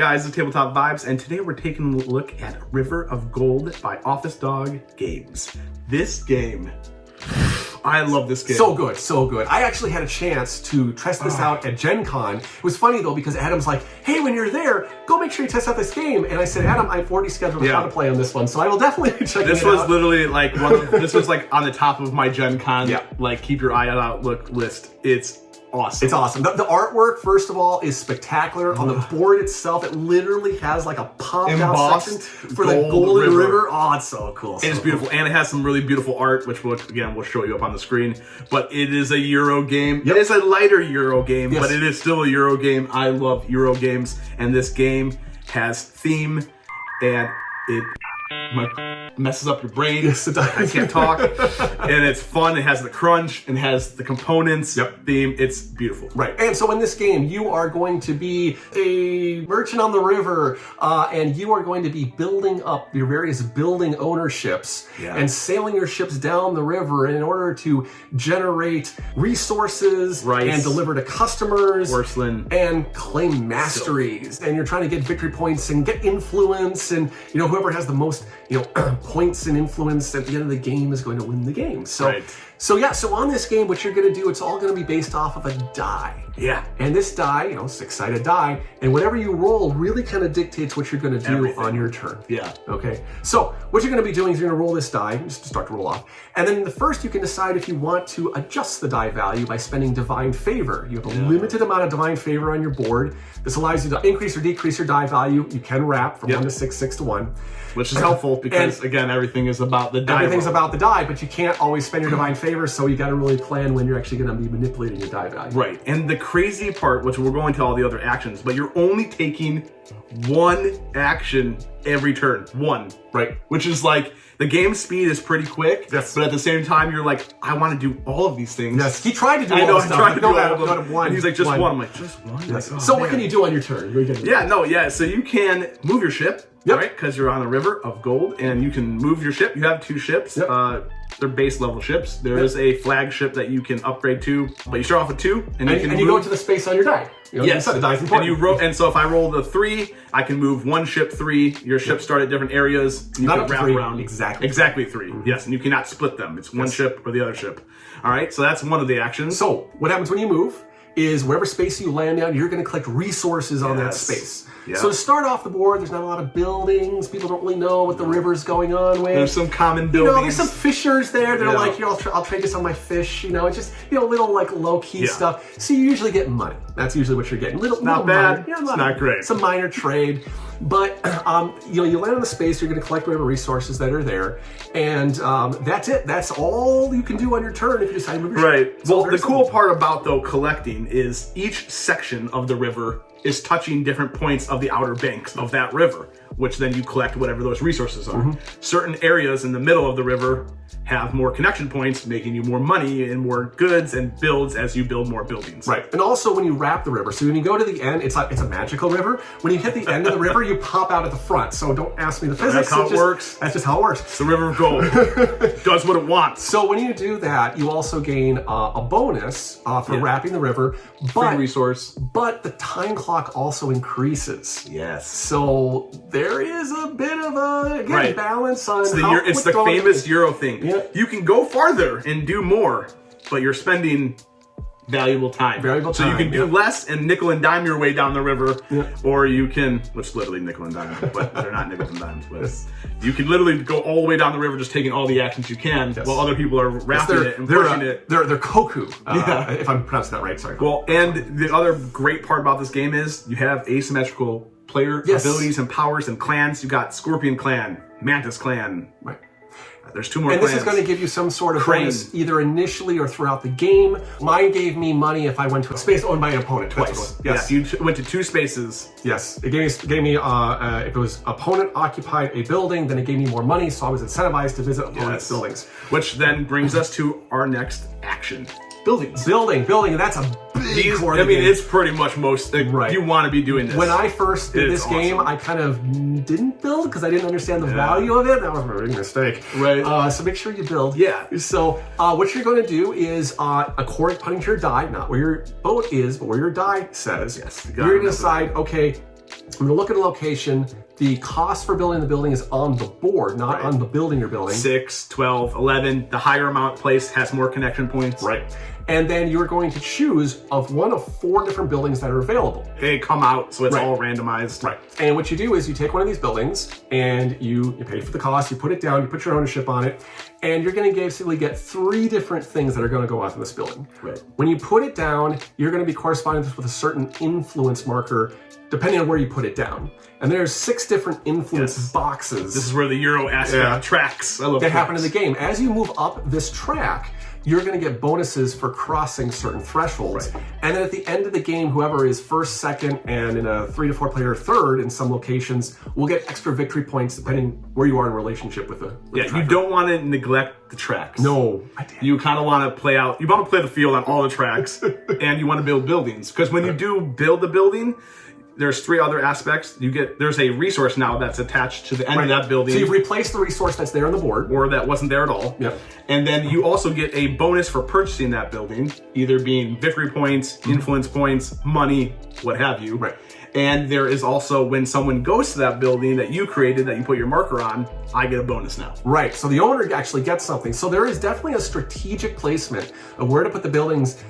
guys? It's Tabletop Vibes, and today we're taking a look at River of Gold by Office Dog Games. This game, I love this game. So good, so good. I actually had a chance to test this out at Gen Con. It was funny though, because Adam's like, hey, when you're there, go make sure you test out this game. And I said, Adam, I've already scheduled a how to play on this one, so I will definitely be checking this it out. was literally like, this was like on the top of my Gen Con, like keep your eye out list. It's awesome. It's awesome. The artwork, first of all, is spectacular. On the board itself, it literally has like a popped-out section for the Golden River. Oh, it's so cool. It's beautiful, and it has some really beautiful art, which we'll show you up on the screen. But it is a Euro game. It is a lighter Euro game, but it is still a Euro game. I love Euro games, and this game has theme, and it messes up your brain. Yes, it does. I can't talk. And it's fun. It has the crunch and has the components theme. It's beautiful. Right. And so in this game, you are going to be a merchant on the river, and you are going to be building up your various building ownerships and sailing your ships down the river in order to generate resources and deliver to customers and claim masteries. And you're trying to get victory points and get influence, and whoever has the most points and influence at the end of the game is going to win the game. So so on this game, what you're going to do, it's all going to be based off of a die. Yeah. And this die, six-sided die, and whatever you roll really kind of dictates what you're going to do on your turn. Yeah. Okay. So what you're going to be doing is you're going to roll this die, just to start to roll off. And then the first, you can decide if you want to adjust the die value by spending Divine Favor. You have a limited amount of Divine Favor on your board. This allows you to increase or decrease your die value. You can wrap from 1 to 6, 6 to 1. Which is helpful because, again, everything is about the die. Everything's about the die, but you can't always spend your Divine Favor, so you got to really plan when you're actually going to be manipulating your die value. Right. And the crazy part, which we're going to all the other actions, but you're only taking one action every turn. One. Right. Which is like, the game speed is pretty quick, but at the same time, you're like, I want to do all of these things. Yes, he tried to do all this stuff. I tried to do all of them. And he's like, just one. I'm like, just one? Yes. Like, so what can you do on your turn? So you can move your ship, right? Because you're on a river of gold, and you can move your ship. You have 2 ships. They're base level ships. There is a flagship that you can upgrade to, but you start off with 2, and you go into the space on your die. Yes, the die's important. And so if I roll the 3, I can move 1 ship 3. Your ships start at different areas. You can wrap around exactly 3. Yes, and you cannot split them. It's one ship or the other ship. All right, so that's one of the actions. So what happens when you move is wherever space you land on, you're going to collect resources on that space. So to start off the board, there's not a lot of buildings. People don't really know what the river's going on with. There's some common buildings. There's some fishers there. They're like, here, I'll trade this on my fish. It's just, little like low-key stuff. So you usually get money. That's usually what you're getting. Not bad. It's not great. Some minor trade. But, you land on the space, you're going to collect whatever resources that are there. And that's it. That's all you can do on your turn if you decide to move your ship. Well, the cool part about, collecting is each section of the river is touching different points of the outer banks of that river, which then you collect whatever those resources are. Certain areas in the middle of the river have more connection points, making you more money and more goods and builds as you build more buildings. Right. And also when you wrap the river, so when you go to the end, it's a magical river. When you hit the end of the river, you pop out at the front. So don't ask me the physics. That's how it works. That's just how it works. It's the River of Gold. It does what it wants. So when you do that, you also gain a bonus for wrapping the river. Free resource. But the time clock also increases. Yes. So there is a bit of a balance on it's the famous Euro thing. Yeah. You can go farther and do more, but you're spending valuable time. So you can do less and nickel and dime your way down the river, or you can, which literally nickel and dime, but they're not nickels and dimes, but you can literally go all the way down the river just taking all the actions you can, while other people are wrapping it and pushing it. They're Koku, if I'm pronouncing that right, sorry. Well, and the other great part about this game is you have asymmetrical player abilities and powers and clans. You got Scorpion Clan, Mantis Clan. Right. There's 2 more clans. This is going to give you some sort of bonus either initially or throughout the game. Mine gave me money if I went to a space owned by an opponent twice. Yes, you went to 2 spaces. Yes, it gave me if it was opponent occupied a building, then it gave me more money, so I was incentivized to visit opponent's buildings. Which then brings us to our next action. Buildings. Building, and that's a big core of the game. It's pretty much most, you want to be doing this. When I first did this game, I kind of didn't build because I didn't understand the value of it. That was a big mistake. Right. So make sure you build. Yeah. So what you're going to do is, according to your die, not where your boat is, but where your die says, you're going to decide, okay, I'm going to look at a location. The cost for building the building is on the board, not on the building you're building. 6, 12, 11. The higher amount placed has more connection points. Right. And then you're going to choose of one of 4 different buildings that are available. They come out, so it's all randomized. Right. And what you do is you take one of these buildings and you pay for the cost, you put it down, you put your ownership on it, and you're going to basically get 3 different things that are going to go off in this building. Right. When you put it down, you're going to be corresponding with a certain influence marker depending on where you put it down. And there's 6 different influence boxes. This is where the Euro aspect tracks. I love that happen in the game. As you move up this track, you're going to get bonuses for crossing certain thresholds. Right. And then at the end of the game, whoever is first, second, and in a 3 to 4 player third in some locations will get extra victory points depending where you are in relationship with the you don't want to neglect the tracks. No. You kind of want to play out, you want to play the field on all the tracks, and you want to build buildings. Because when you do build the building, there's 3 other aspects. There's a resource now that's attached to the end of that building. So you've replaced the resource that's there on the board. Or that wasn't there at all. Yep. And then you also get a bonus for purchasing that building, either being victory points, influence points, money, what have you. Right. And there is also, when someone goes to that building that you created, that you put your marker on, I get a bonus now. Right. So the owner actually gets something. So there is definitely a strategic placement of where to put the buildings.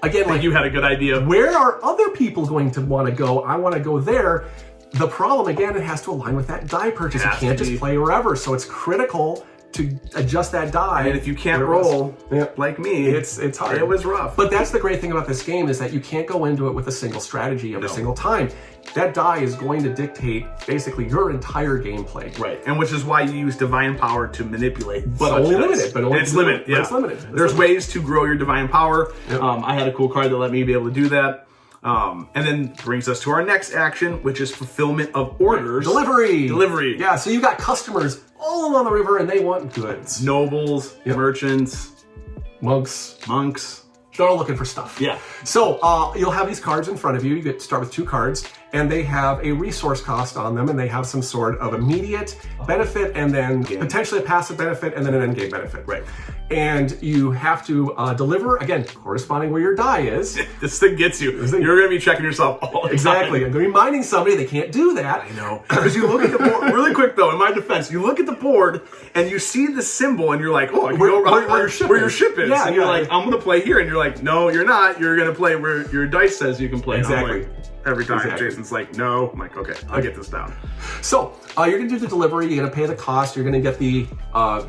Again, like you had a good idea. Where are other people going to want to go? I want to go there. The problem, again, it has to align with that die purchase. You can't just play wherever. So it's critical to adjust that die. And if you can't roll like me, it's hard. It was rough. But that's the great thing about this game is that you can't go into it with a single strategy every single time. That die is going to dictate basically your entire gameplay. Right, and which is why you use divine power to manipulate. But only limited. It's limited. Yeah, it's limited. There's ways to grow your divine power. Yep. I had a cool card that let me be able to do that. And then brings us to our next action, which is fulfillment of orders. Delivery. Yeah, so you've got customers all along the river and they want goods. Nobles, merchants, monks. They're all looking for stuff. Yeah. So you'll have these cards in front of you. You get to start with 2 cards, and they have a resource cost on them, and they have some sort of immediate benefit, and then potentially a passive benefit, and then an end game benefit. Right. And you have to deliver, again, corresponding where your die is. This thing gets you. You're going to be checking yourself all the time. Exactly. I'm going to be reminding somebody they can't do that. I know. Because you look at the board, really quick though, in my defense, you look at the board and you see the symbol and you're like, oh, I can go around where your ship is. Yeah, and you're like, I'm going to play here. And you're like, no, you're not. You're going to play where your dice says you can play. Exactly. Every time Jason's like, no. I'm like, okay, I'll get this down. So you're going to do the delivery. You're going to pay the cost. You're going to get the,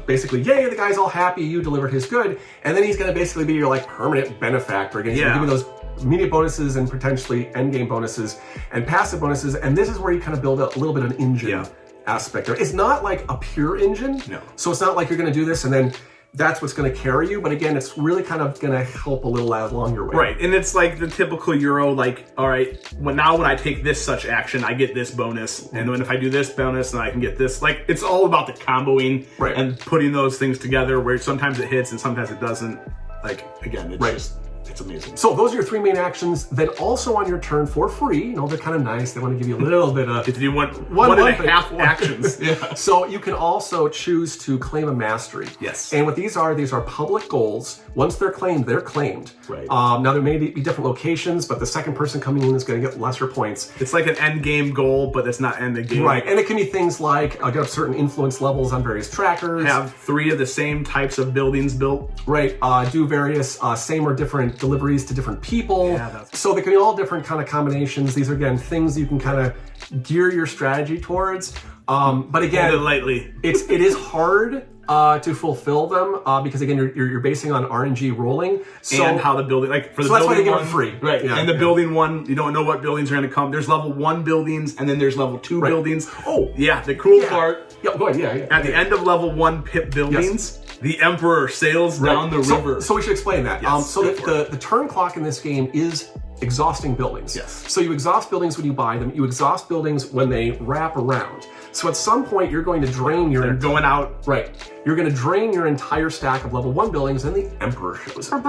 basically, yay, the guy's all happy. You delivered his good. And then he's going to basically be your like permanent benefactor. He's going to give you those immediate bonuses and potentially end game bonuses and passive bonuses. And this is where you kind of build a little bit of an engine aspect. It's not like a pure engine. No. So it's not like you're going to do this and then that's what's going to carry you. But again, it's really kind of going to help a little along your way. Right. And it's like the typical Euro, like, all right, when I take this such action, I get this bonus. And then if I do this bonus, then I can get this. Like, it's all about the comboing and putting those things together where sometimes it hits and sometimes it doesn't. Like, again, it's just, it's amazing. So those are your 3 main actions. Then also on your turn for free, you know, they're kind of nice. They want to give you a little bit of... If you want one and a half actions. So you can also choose to claim a mastery. Yes. And what these are public goals. Once they're claimed, they're claimed. Right. Now there may be different locations, but the second person coming in is going to get lesser points. It's like an end game goal, but it's not end the game. Right. And it can be things like get up certain influence levels on various trackers. Have 3 of the same types of buildings built. Right. Do various same or different deliveries to different people. So they can be all different kind of combinations. These are, again, things you can kind of gear your strategy towards. But again, hold it lightly. it is hard to fulfill them because again, you're basing on RNG rolling. So, and how the building, like for the that's building why they give one, them free. Right. Yeah, and the building one, you don't know what buildings are going to come. There's level 1 buildings and then there's level 2 buildings. Oh, yeah. The cool part. Yeah, go ahead. At the end of level 1 pit buildings, the Emperor sails down the river. So we should explain that. Yes, so the turn clock in this game is exhausting buildings. Yes. So you exhaust buildings when you buy them. You exhaust buildings when they wrap around. So at some point you're going to drain your... They're going out. Right. You're going to drain your entire stack of level 1 buildings and the Emperor shows up.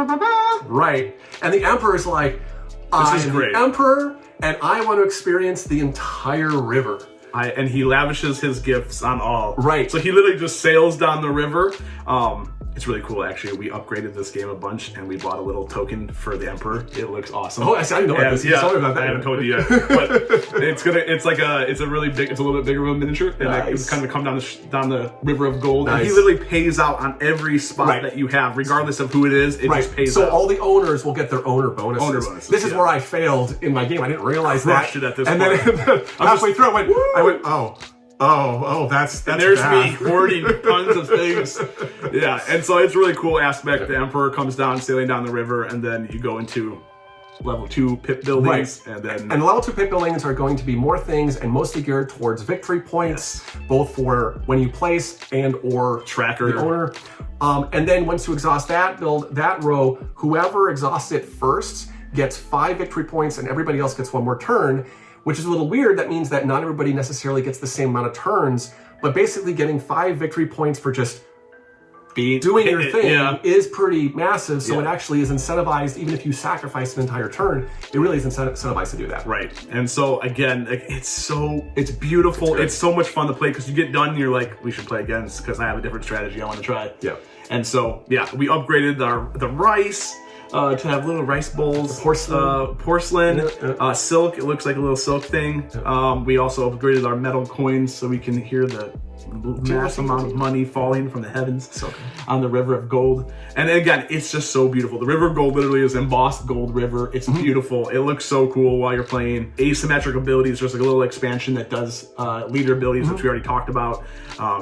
Right. And the Emperor is like, this is great. The Emperor and I want to experience the entire river. And he lavishes his gifts on all. Right. So he literally just sails down the river. It's really cool, actually. We upgraded this game a bunch, and we bought a little token for the Emperor. It looks awesome. Oh, I didn't know about this. Yeah, about that. I haven't told you yet, but it's a really big. It's a little bit bigger of a miniature, and it's kind of come down the river of gold. Nice. And he literally pays out on every spot that you have, regardless of who it is. It just pays out. So all the owners will get their owner bonuses. This is where I failed in my game. I didn't realize Crushed it at this point. And then halfway through, I went, oh, that's and there's bad. me hoarding tons of things. Yeah, and so it's a really cool aspect. The Emperor comes down, sailing down the river, and then you go into level 2 pit buildings, and level 2 pit buildings are going to be more things and mostly geared towards victory points, both for when you place and or tracker the owner. And then once you exhaust that row, whoever exhausts it first gets 5 victory points, and everybody else gets 1 more turn. Which is a little weird. That means that not everybody necessarily gets the same amount of turns, but basically getting 5 victory points for just doing your thing is pretty massive. So it actually is incentivized, even if you sacrifice an entire turn, it really is incentivized to do that. Right. And so again, it's beautiful. It's so much fun to play because you get done and you're like, we should play again because I have a different strategy I want to try. Yeah. And so we upgraded the rice. To have little rice bowls, porcelain, silk. It looks like a little silk thing. We also upgraded our metal coins so we can hear the massive amount of money falling from the heavens on the river of gold. And again, it's just so beautiful. The river of gold literally is embossed gold river. It's beautiful. It looks so cool while you're playing. Asymmetrical abilities, just like a little expansion that does leader abilities, which we already talked about.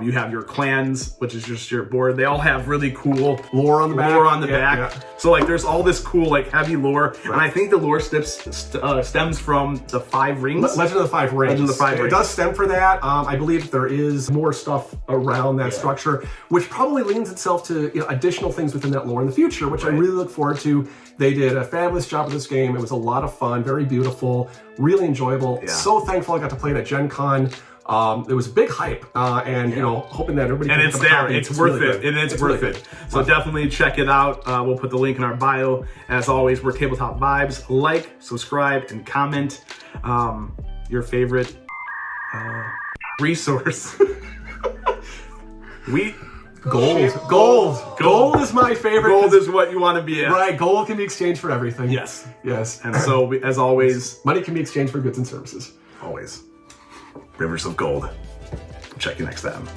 You have your clans, which is just your board. They all have really cool lore on the back. Yeah. So like there's all this cool like heavy lore. And I think the lore stems from the 5 rings. Legend of the 5 Rings. Legend of the 5 Rings. It does stem for that. I believe there is more stuff around that structure, which probably leans itself to additional things within that lore in the future, which I really look forward to. They did a fabulous job with this game. It was a lot of fun, very beautiful, really enjoyable. Yeah. So thankful I got to play it at Gen Con. It was a big hype, and hoping that everybody. And it's there. It's worth it. And it's worth it. So definitely check it out. We'll put the link in our bio. As always, we're Tabletop Vibes. Like, subscribe, and comment your favorite resource. Gold is my favorite. Gold is what you want to be at. Right, gold can be exchanged for everything. Yes. And so, as always, money can be exchanged for goods and services. Always. Rivers of gold. Check you next time.